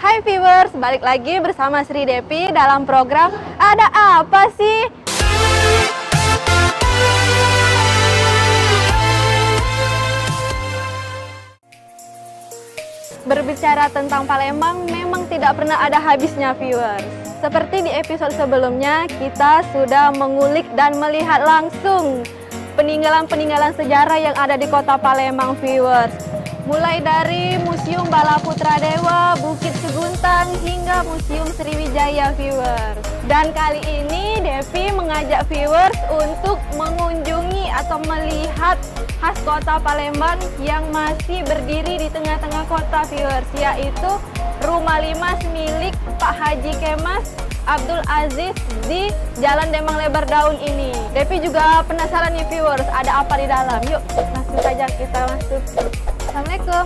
Hai viewers, balik lagi bersama Sri Depi dalam program Ada Apa Sih? Berbicara tentang Palembang memang tidak pernah ada habisnya viewers. Seperti di episode sebelumnya, kita sudah mengulik dan melihat langsung peninggalan-peninggalan sejarah yang ada di kota Palembang viewers. Mulai dari Museum Bala Putra Dewa, Bukit Seguntang, hingga Museum Sriwijaya viewers. Dan kali ini Devi mengajak viewers untuk mengunjungi atau melihat khas kota Palembang yang masih berdiri di tengah-tengah kota viewers, yaitu Rumah Limas milik Pak Haji Kemas Abdul Aziz di Jalan Demang Lebar Daun ini. Devi juga penasaran nih viewers, ada apa di dalam? Yuk langsung saja kita masuk. Assalamualaikum.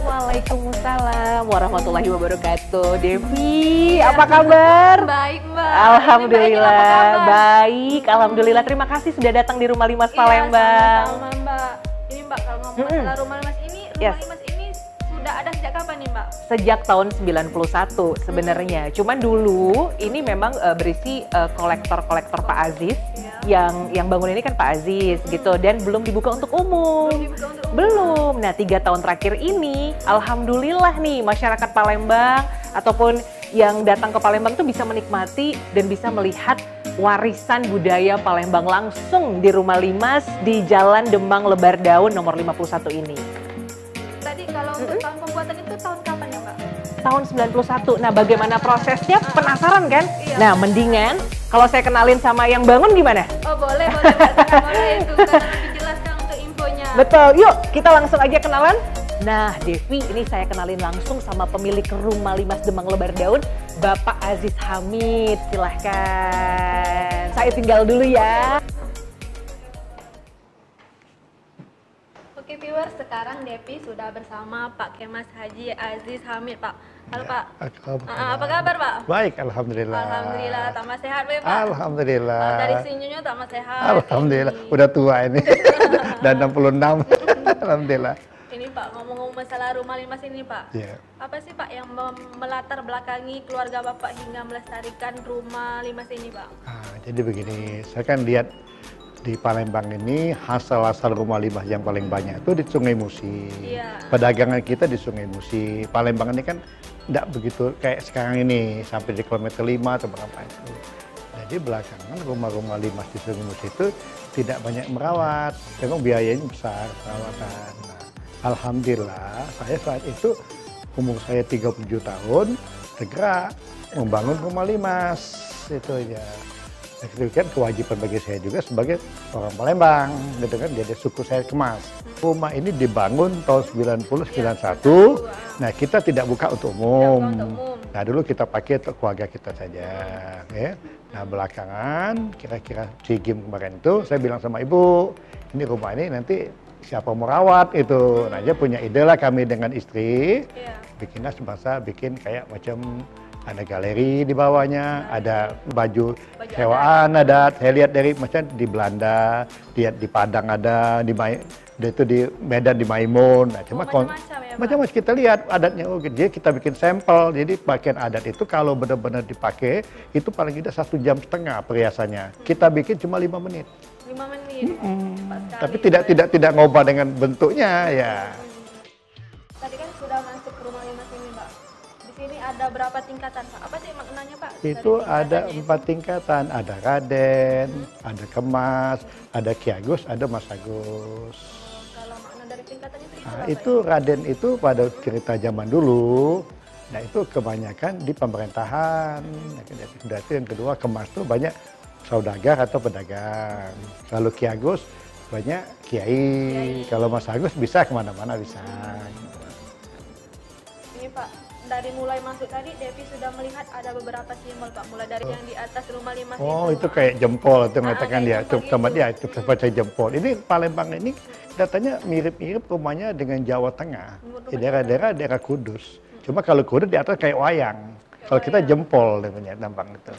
Waalaikumsalam warahmatullahi wabarakatuh. Devi, apa kabar? Baik Mbak. Alhamdulillah, baik. Alhamdulillah, terima kasih sudah datang di Rumah Limas Palembang. Sama-sama Mbak. Ini Mbak, kalau ngomong masalah Rumah Limas ini, Limas ini sudah ada sejak kapan nih Mbak? Sejak tahun 91 sebenarnya. Cuman dulu ini memang berisi kolektor-kolektor Pak Aziz. Yang bangun ini kan Pak Aziz gitu, dan belum dibuka untuk umum. Belum. Nah, 3 tahun terakhir ini alhamdulillah nih masyarakat Palembang ataupun yang datang ke Palembang tuh bisa menikmati dan bisa melihat warisan budaya Palembang langsung di Rumah Limas di Jalan Demang Lebar Daun nomor 51 ini. Tadi kalau untuk tahun pembuatan itu tahun kapan ya Mbak? Tahun 91. Nah, bagaimana prosesnya? Penasaran kan? Iya. Nah, mendingan kalau saya kenalin sama yang bangun gimana? Oh boleh Mbak, boleh itu karena lebih jelas kan untuk infonya. Betul, yuk kita langsung aja kenalan. Nah Devi, ini saya kenalin langsung sama pemilik Rumah Limas Demang Lebar Daun, Bapak Aziz Hamid. Silahkan, saya tinggal dulu ya. Oke viewers, sekarang Devi sudah bersama Pak Kemas Haji Aziz Hamid Pak. Halo Pak. Apa kabar Pak? Baik, alhamdulillah. Alhamdulillah, tambah sehat Pak. Alhamdulillah. Dari sinyunya tambah sehat. Alhamdulillah, udah tua ini. Dan 66. Alhamdulillah. Ini Pak, ngomong-ngomong masalah Rumah Limas ini Pak. Yeah. Apa sih Pak yang melatar belakangi keluarga Bapak hingga melestarikan Rumah Limas ini Pak? Jadi begini, saya kan lihat di Palembang ini asal-asal Rumah Limas yang paling banyak itu di Sungai Musi. Iya. Pedagangan kita di Sungai Musi. Palembang ini kan tidak begitu kayak sekarang ini sampai di kilometer 5 atau berapa itu. Jadi belakangan rumah-rumah Limas di Sungai Musi itu tidak banyak merawat, memang biayanya besar perawatan. Nah, alhamdulillah saya saat itu umur saya 37 tahun segera membangun Rumah Limas itu ya. Itu kan kewajiban bagi saya juga sebagai orang Palembang, gitu kan, jadi suku saya Kemas. Rumah ini dibangun tahun 90-91, nah kita tidak buka untuk umum. Nah dulu kita pakai untuk keluarga kita saja. Ya. Nah belakangan, kira-kira SEA Games kemarin itu, saya bilang sama ibu, ini rumah ini nanti siapa mau rawat itu. Nah dia punya ide lah kami dengan istri, bikinlah sebasa bikin kayak macam ada galeri di bawahnya, ada baju sewaan ada. Saya lihat dari macam di Belanda, lihat di Padang ada, itu di Medan di Maimun. Nah, cuma macam-macam kita lihat adatnya. Oh, jadi kita bikin sampel. Jadi pakaian adat itu kalau benar-benar dipakai itu paling tidak 1,5 jam perhiasannya. Kita bikin cuma 5 menit. 5 menit. Tapi tidak ngubah dengan bentuknya ya. Tadi kan sudah masuk ke Rumah Limas ini Pak. Di sini ada berapa tingkatan Pak? Apa sih maknanya Pak? Itu ada 4 tingkatan, ada Raden, ada Kemas, ada Ki Agus, ada Mas Agus. Kalau makna dari tingkatannya itu Nah, apa itu Raden itu pada cerita zaman dulu, nah itu kebanyakan di pemerintahan. Nah, itu yang kedua, Kemas itu banyak saudagar atau pedagang. Lalu Ki Agus banyak kiai. Kalau Mas Agus bisa kemana-mana bisa. Ini Pak, dari mulai masuk tadi Devi sudah melihat ada beberapa simbol Pak, mulai dari yang di atas Rumah Limas itu kayak jempol itu mengatakan dia itu tempat dia itu seperti jempol. Ini Palembang ini datanya mirip-mirip rumahnya dengan Jawa Tengah, di daerah Kudus. Cuma kalau Kudus di atas kayak wayang, kalau kita jempol namanya tampang itu.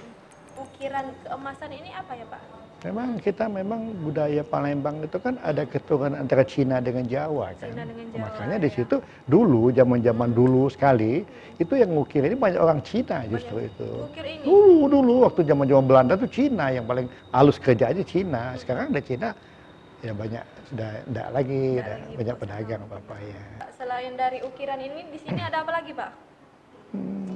Ukiran keemasan ini apa ya Pak? Memang kita memang budaya Palembang itu kan ada keturunan antara Cina dengan Jawa kan. Cina dengan Jawa, Makanya di ya. situ dulu zaman-zaman dulu sekali itu yang ngukir ini banyak orang Cina justru itu. Ukir ini. Dulu waktu zaman-zaman Belanda tuh Cina yang paling halus kerja aja Cina. Sekarang ada Cina ya banyak sudah enggak lagi, banyak pedagang apa-apa ya. Selain dari ukiran ini, di sini ada apa lagi, Pak?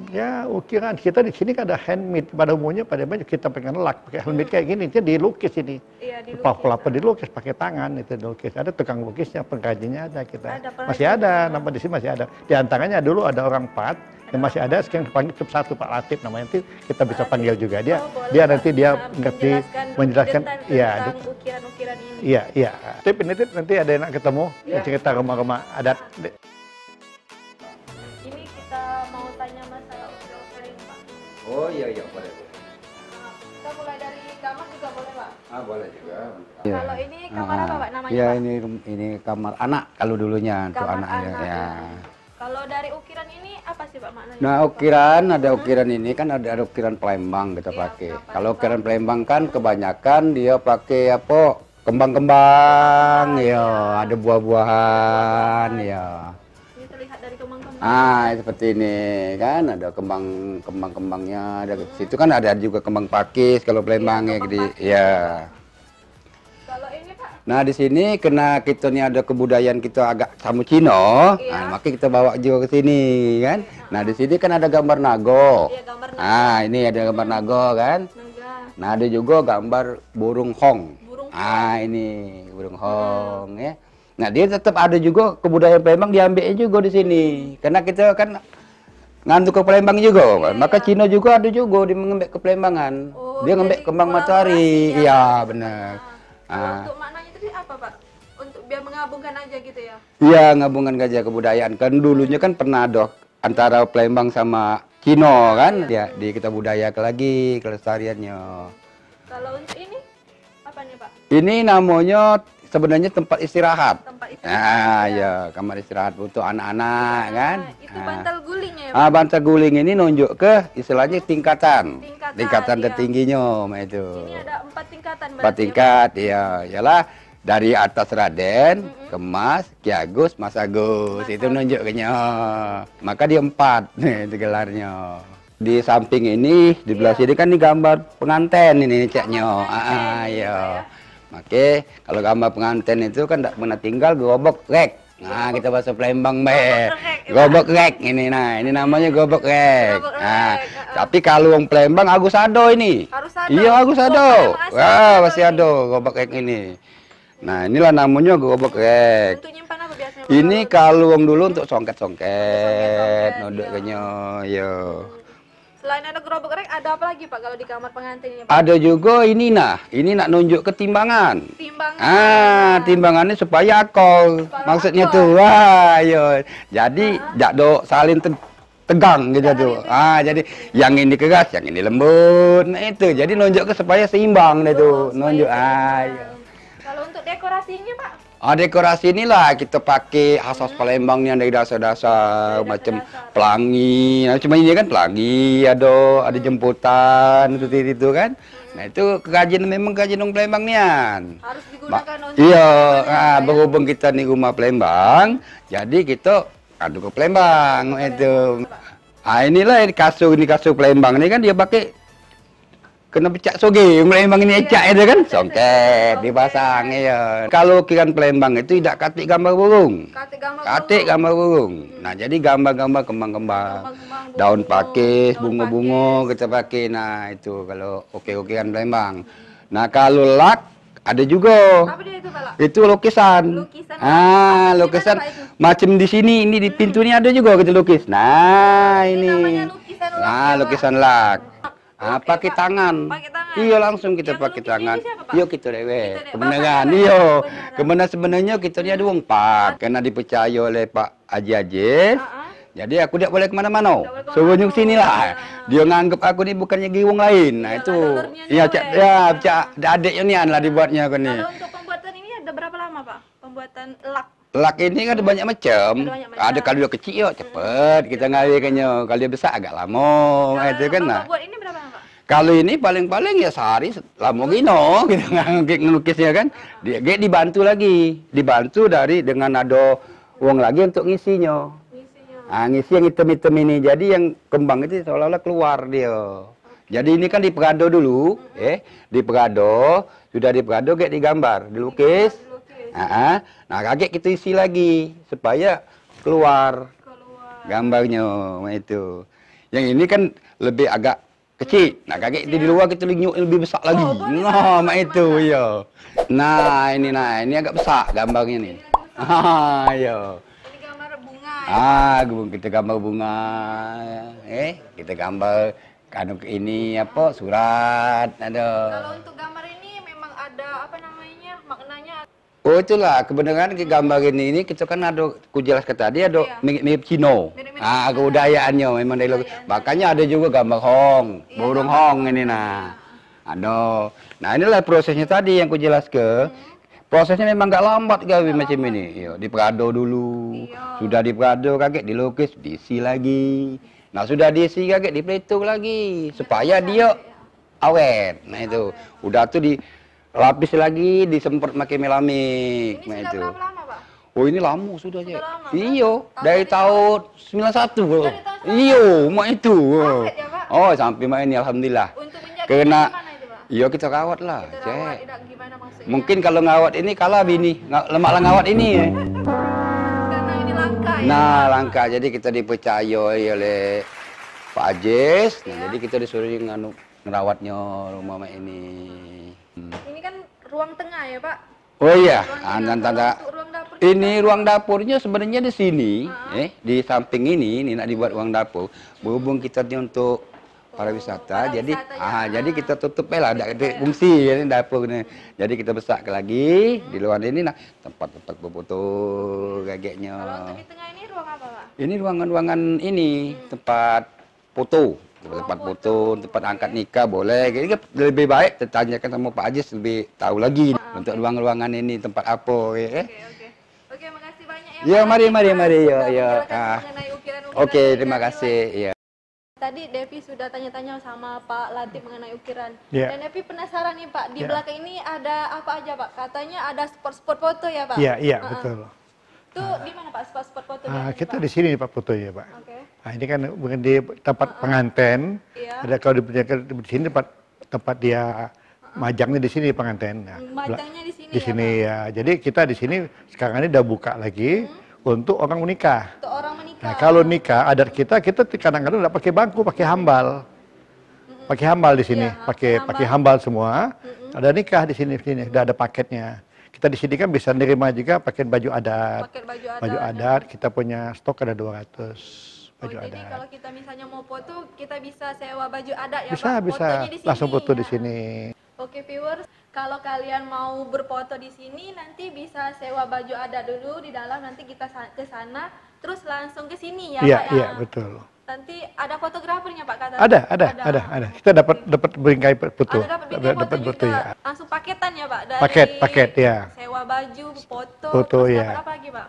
Ya ukiran kita di sini kan ada handmade pada umumnya pada banyak kita pengen lak pakai handmade kayak gini itu dilukis ini. Iya, dilukis. Pelapa dilukis pakai tangan itu dilukis. Ada tukang lukisnya, pengrajinnya ada kita. Ada Masih ada, nama di sini masih ada. Di antaranya dulu ada orang Pat yang masih ada sekarang panggil satu Pak Latif namanya nanti kita bisa panggil juga dia. Boleh, Dia Pak. nanti dia Bisa ngerti menjelaskan iya, iya. tentang ukiran-ukiran ini. Iya, iya. Tip ini tip nanti ada yang nak ketemu Iya. cerita rumah-rumah adat. Ini kita mau tanya masalah ukiran-ukiran ini, Pak. Oh iya boleh. Kita mulai dari kamar juga boleh, Pak? Ah boleh juga. Kalau ini kamar apa, Pak, namanya, Iya Pak? ini kamar anak kalau dulunya untuk Kamar anaknya anak, ya. ya. Kalau dari ukiran ini apa sih, Pak, maknanya? Nah ada ukiran ini kan ada ukiran Palembang kita Iya, pakai. Palembang. Kalau ukiran Palembang kan kebanyakan dia pakai apa? Kembang-kembang, ya ada buah-buahan, ya. Ini terlihat dari kembang-kembang. Seperti ini kan ada kembang-kembangnya, ada situ kan ada juga kembang pakis kalau Palembang ya, kembang jadi pakis. ya. Kalau ini, Pak? Nah di sini karena kita ini ada kebudayaan kita agak sama Cina, Iya. nah, maka kita bawa juga ke sini kan. Nah di sini kan ada gambar nago. Iya, gambar naga. Ini ada gambar nago kan. Naga. Nah ada juga gambar burung hong. Burung Ini burung hong ya. Nah dia tetap ada juga kebudayaan Palembang diambil juga di sini. Karena kita kan ngantuk ke Palembang juga, maka Cina juga ada juga dia mengambil ke Palembangan. Oh, Dia ngambil jadi kembang kolaborasi matahari, ya, iya Pak? benar. Kalau untuk maknanya tadi apa, Pak? Untuk biar menggabungkan aja gitu ya? Iya, gabungan gajah kebudayaan. Kan dulunya kan pernah ada antara Palembang sama Cina kan, ya di kita budayakan lagi kelestariannya. Kalau untuk ini, apa nih, Pak? Ini namanya sebenarnya tempat istirahat. Tempat itu. Ya, kamar istirahat untuk anak-anak kan. Itu bantal gulingnya ya, Pak? Bantal guling ini nunjuk ke istilahnya tingkatan Tingkatan, iya. tertingginya itu. Ini ada 4 tingkatan berarti 4 tingkat, ya. Ialah dari atas Raden, Kemas, Ki Agus, Mas Agus. Itu nunjuknya. Maka dia 4 nih itu gelarnya. Di samping ini, di belah sini kan ini gambar pengantin ini ceknya. Ya. Maka kalau gambar pengantin itu kan tidak pernah tinggal gobok rek. Nah, kita bahasa Palembang be. Gobok rek ini. Nah, ini namanya gobok rek. Gobok Nah, rek, tapi kalau wong Palembang Agus Ado ini. Harus ada. Iya, Agus Oh, Ado. Palembang Wah, asli masih ada ada gobok rek ini. Nah, inilah namanya gobok rek. Untuk nyimpan apa biasanya, Pak? Ini kalau wong dulu untuk songket-songket, Songket-songket, nodoknya, yo. Selain ada gerobak rek, ada apa lagi, Pak, kalau di kamar pengantin ini, Pak? Ada juga ini nak nunjuk ke timbangan. Timbangan. Timbangannya supaya akol. Maksudnya tuh, wah, yo. Jadi jak do saling tegang gitu tuh. Jadi yang ini keras, yang ini lembut. Nah itu, jadi nunjuk ke supaya seimbang deh tuh, nunjuk. Yo. Kalau untuk dekorasinya, Pak? Dekorasi inilah kita pakai khas Palembang yang dari dasar-dasar macam pelangi. Nah, cuma ini kan pelangi, ada jemputan seperti itu kan. Nah, itu kerajinan memang kerajinan Palembang nian. Harus digunakan untuk Iya, berhubung kita nih rumah Palembang, jadi kita adu ke Palembang itu. Inilah kasur Palembang ini kan dia pakai kena pecak soge, Palembang ini ecak itu kan, songket dipasang ya. Kalau ukiran Palembang itu tidak katik gambar burung, katik gambar burung. Nah jadi gambar-gambar kembang-kembang, daun pakis, bunga-bunga kita pakai. Nah itu kalau ukiran Palembang. Nah kalau lak ada juga. Apa dia itu, Pak? Itu lukisan. Lukisan. Macam di sini, ini di pintu ini ada juga kita lukis. Nah ini. Namanya lukisan lak, ya, Pak? Lukisan lak. Pakai tangan. Pakai tangan. Iya langsung kita Yang pakai lukis tangan. ini siapa, Pak? Iya kita dewe. Kita Kebenaran. Bapak, Iya. kebenaran. Kebenaran sebenarnya kita ni ada wong pak. Karena dipercaya oleh Pak Haji Ajis. Jadi aku tidak boleh kemana-mana. Suruh nyuk sini lah. Dia nganggap aku ni bukannya giwong lain. Nah Iya, itu. alurnya Iya juga cak ya. cak adiknya ni lah dibuatnya aku ni. Kalau untuk pembuatan ini ada berapa lama, Pak? Pembuatan lak. Lak ini kan ada banyak macam. Ada banyak macam. Ada kalau dia kecil ya cepet kita ngalirkannya. Kalau dia besar agak lama. Kalau Itu kan nah. Bapak buat ini berapa lama, Pak? Kalau ini paling-paling ya sehari lama gino gitu ngelukisnya kan. Dia dibantu lagi, dibantu dengan ada uang lagi untuk ngisinya. Nah, ngisi yang hitam-hitam ini. Jadi yang kembang itu seolah-olah keluar dia. Jadi ini kan diperado dulu, diperado, sudah diperado kayak digambar, dilukis. Nah, kakek kita isi lagi supaya keluar gambarnya itu. Yang ini kan lebih agak kecil. Nah, kakek itu di luar kita lebih besar lagi. Nah, itu ya. Nah, ini agak besar gambarnya nih. Iya. Ini gambar bunga. Kita gambar bunga. Kita gambar ini apa surat ada. Kalau untuk gambar ini memang ada apa namanya maknanya? Oh itulah kebenaran gambar ini kita kan ada kujelas kata tadi ada mirip Cino. Kebudayaannya memang dari makanya ada juga gambar hong, burung hong ini nah. Ada. Nah inilah prosesnya tadi yang kujelas ke. Prosesnya memang gak lambat gawe macam ini. Yo, diperado dulu. Sudah diperado kakek dilukis, diisi lagi. Nah sudah diisi kakek dipletur lagi supaya dia awet. Nah itu udah tuh dilapis lagi, disemprot pakai melamik. Ini sudah berapa lama, Pak? Oh ini lama sudah aja. Lama, Iya, dari tahun 91. Iya, mak itu. Awet ya, Pak? Oh, sampai mak ini alhamdulillah. Untuk menjaga Kena gimana itu, Pak? iya kita rawat lah, Kita Cek. rawat, gimana maksudnya? Mungkin kalau ngawat ini kalah bini, lemak lah ngawat ini. Karena ini langka ya. Nah, langka. Jadi kita dipercaya oleh Pak Ajis. Nah, jadi kita disuruh ngerawatnya rumah mak ini. Ini kan ruang tengah ya, Pak? Oh iya, Ruang dapur ini ruang dapurnya sebenarnya di sini, di samping ini nak dibuat ruang dapur. Berhubung kita ini untuk para wisata, jadi jadi kita tutup lah, ada fungsi ini dapur ini. Jadi kita besar lagi di luar ini, nah tempat-tempat berfoto gageknya. Kalau untuk di tengah ini ruang apa, Pak? Ini ruangan-ruangan ini tempat foto. Tempat foto, tempat angkat nikah boleh. Jadi lebih baik ditanyakan sama Pak Ajis lebih tahu lagi untuk ruang-ruangan ini tempat apa. Oke, makasih banyak ya. Ya, Pak. mari. Ya. Mengenai ukiran-ukiran Oke, ini terima ya. kasih. Ya. Tadi Devi sudah tanya-tanya sama Pak Latif mengenai ukiran. Ya. Dan Devi penasaran nih Pak, di Ya. belakang ini ada apa aja Pak? Katanya ada spot-spot foto ya Pak? Iya, betul. Itu di mana Pak spot-spot fotonya? Kita di sini Pak fotonya Pak. Oke. Nah, ini kan bukan di tempat pengantin. Iya. Ada kalau di sini tempat dia majangnya di sini pengantin. Nah, Majangnya di sini di sini ya. Jadi kita di sini sekarang ini udah buka lagi untuk orang menikah. Untuk orang menikah. Nah, kalau nikah adat kita kadang-kadang udah pakai bangku, pakai hambal. Pakai hambal di sini, pakai hambal semua. Ada nikah di sini, udah ada paketnya. Kita di sini kan bisa nerima juga pakai baju adat. Pakai Baju adat, kita punya stok ada 200 baju jadi adat. kalau kita misalnya mau foto, kita bisa sewa baju adat ya Bisa, Pak? bisa. Fotonya di sini, Langsung foto ya? di sini. Oke viewers, kalau kalian mau berfoto di sini nanti bisa sewa baju adat dulu di dalam, nanti kita ke sana terus langsung ke sini ya Iya, Pak ya. iya, betul. Nanti ada fotografernya Pak kata. Ada. Kita dapat bingkai foto. Ada dapat bingkai foto juga. ya. Langsung paketan ya Pak dari Paket ya. sewa baju, foto, Foto, terus ya. dapat apa lagi Pak?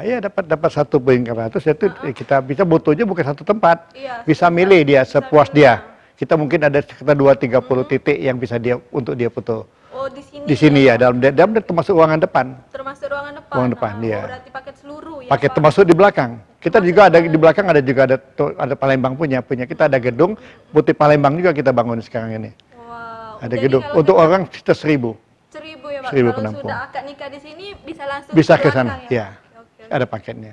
Iya dapat satu bingkai terus itu kita bisa fotonya bukan satu tempat. Iya, Bisa milih dia sepuas milih. dia. Kita mungkin ada sekitar 2-30 titik yang bisa dia untuk dia foto. Oh di sini. Di sini ya, dalam termasuk ruangan depan. Termasuk ruangan depan. Ruangan depan, iya. Oh, berarti paket seluruh ya Paket Pak? termasuk di belakang. Kita juga ada di belakang ada Palembang punya. Kita ada gedung putih Palembang juga kita bangun sekarang ini. Wow. Ada Jadi gedung kalau untuk kita- orang sekitar 1000. 1000 ya Pak. 1000 Kalau penampung. sudah akad nikah di sini bisa langsung Bisa ke belakang sana, ya. Oke. Ada paketnya.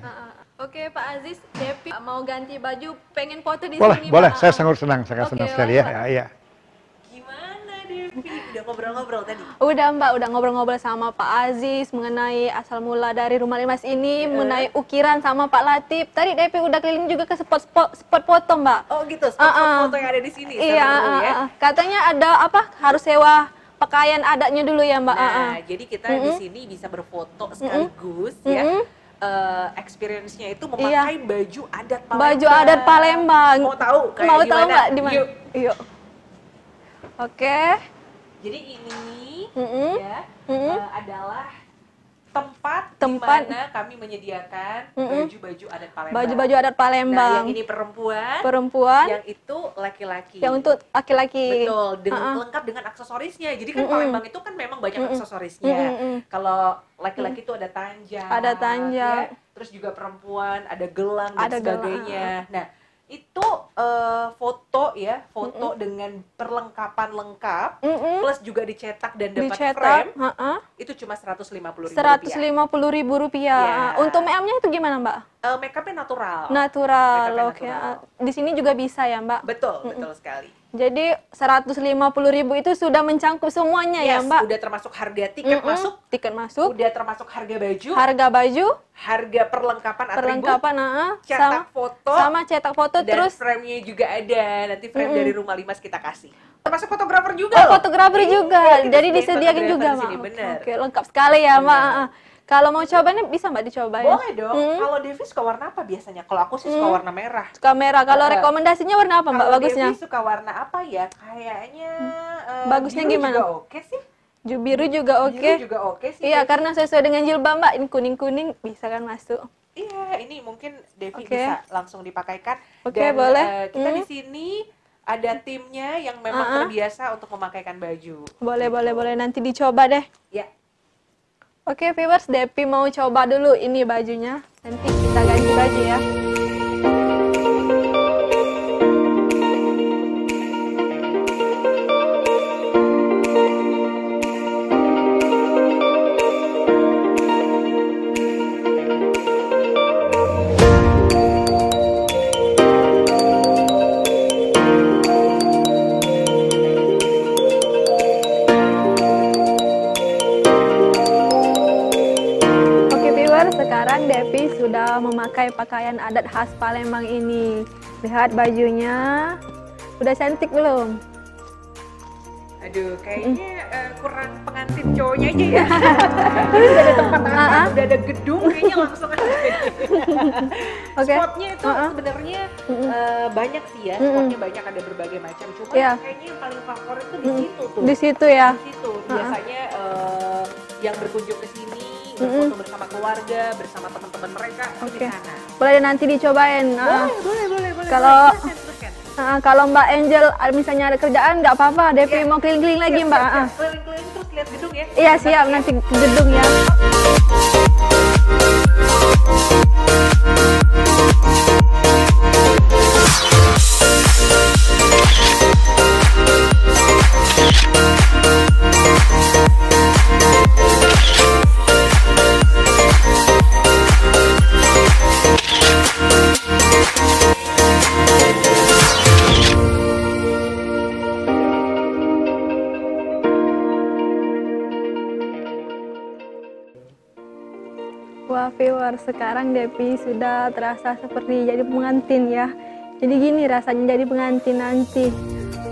Oke Pak Aziz, Devi mau ganti baju, pengen foto di Boleh, sini boleh. Pak. Saya sangat senang Oke, sekali ya. Pak. Ya. Gimana Devi? Udah ngobrol-ngobrol tadi? Udah Mbak, udah ngobrol-ngobrol sama Pak Aziz mengenai asal mula dari Rumah Limas ini, mengenai ukiran sama Pak Latif. Tadi Devi udah keliling juga ke spot foto Mbak. Oh gitu, spot foto yang ada di sini. Iya, seru ya. katanya ada apa, harus sewa pakaian adatnya dulu ya Mbak. Nah, jadi kita di sini bisa berfoto sekaligus ya. Experience-nya itu memakai baju adat Palembang. Baju adat Palembang. Mau tahu kayak Mau tahu gimana? nggak di mana? Yuk. Yuk. Oke. Jadi ini Mm-mm. ya adalah tempat di Tempat. mana kami menyediakan baju-baju adat Palembang. Baju-baju adat Nah, Palembang. yang ini perempuan, Perempuan, yang itu laki-laki. yang untuk laki-laki. Betul, lengkap dengan aksesorisnya. Jadi kan Palembang itu kan memang banyak aksesorisnya. Kalau laki-laki itu ada tanjak. Ada tanjak. ya. Terus juga perempuan ada gelang dan Ada gelang. sebagainya. Nah, itu foto ya, foto dengan perlengkapan lengkap plus juga dicetak dan dapat frame. Itu cuma Rp150.000. Rp150.000. Ya. Untuk make-upnya itu gimana, Mbak? Make upnya natural. Natural, Make upnya oke. natural. Di sini juga bisa ya, Mbak? Betul, betul sekali. Jadi Rp150.000 itu sudah mencakup semuanya ya, Yes, Mbak? udah termasuk harga tiket masuk, Tiket masuk, udah termasuk harga baju, harga baju, harga perlengkapan atribut, perlengkapan, cetak foto, sama cetak foto, dan terus frame-nya juga ada. Nanti frame dari Rumah Limas kita kasih. Termasuk fotografer juga loh. fotografer juga. Kita Jadi sediain disediakan fotografer juga, di Mbak. sini, bener. Oke, lengkap sekali ya, Mbak. Kalau mau cobain bisa Mbak dicobain. Boleh dong. Kalau Devi suka warna apa biasanya? Kalau aku sih suka warna merah. Kamera. Kalau rekomendasinya warna apa, Mbak? Kalau Bagusnya. Devi suka warna apa ya? Kayaknya Bagusnya biru gimana? juga oke sih. Biru juga oke. Biru juga oke sih. Iya, Devi. karena sesuai dengan jilbab, Mbak. Ini kuning-kuning bisa kan masuk. Iya, ini mungkin Devi Oke. bisa langsung dipakaikan. Oke, Dan, boleh. kita di sini ada timnya yang memang terbiasa untuk memakaikan baju. Boleh. Nanti dicoba deh. Ya, Oke, viewers, Devi mau coba dulu ini bajunya. Nanti kita ganti baju ya. Oke viewers, sekarang Devi sudah memakai pakaian adat khas Palembang ini. Lihat bajunya, udah cantik belum? aduh, kayaknya kurang pengantin cowoknya aja ya. Udah ada tempat anak, udah ada gedung, kayaknya langsung aja. Oke. Spotnya itu sebenarnya banyak sih ya, spotnya banyak, ada berbagai macam. Cuma Iya. kayaknya yang paling favorit tuh di situ tuh. Di situ ya. Di situ biasanya yang berkunjung ke sini berfoto bersama keluarga, bersama teman-teman mereka itu di Oke. sana. Boleh nanti dicobain. Boleh. Kalau- Teruskan. Kalau Mbak Angel misalnya ada kerjaan nggak apa-apa, Devi mau keliling-keliling lagi Mbak. Keliling-keliling terus lihat gedung ya. Iya siap, nanti ke gedung ya. Wah viewers, sekarang Devi sudah terasa seperti jadi pengantin ya. Jadi gini rasanya jadi pengantin nanti.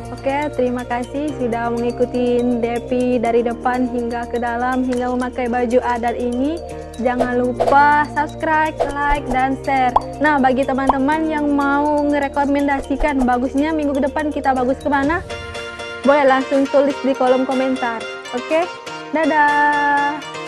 Oke, terima kasih sudah mengikuti Devi dari depan hingga ke dalam, hingga memakai baju adat ini. Jangan lupa subscribe, like, dan share. Nah, bagi teman-teman yang mau ngerekomendasikan bagusnya minggu ke depan kita bagus kemana, boleh langsung tulis di kolom komentar. Oke, dadah!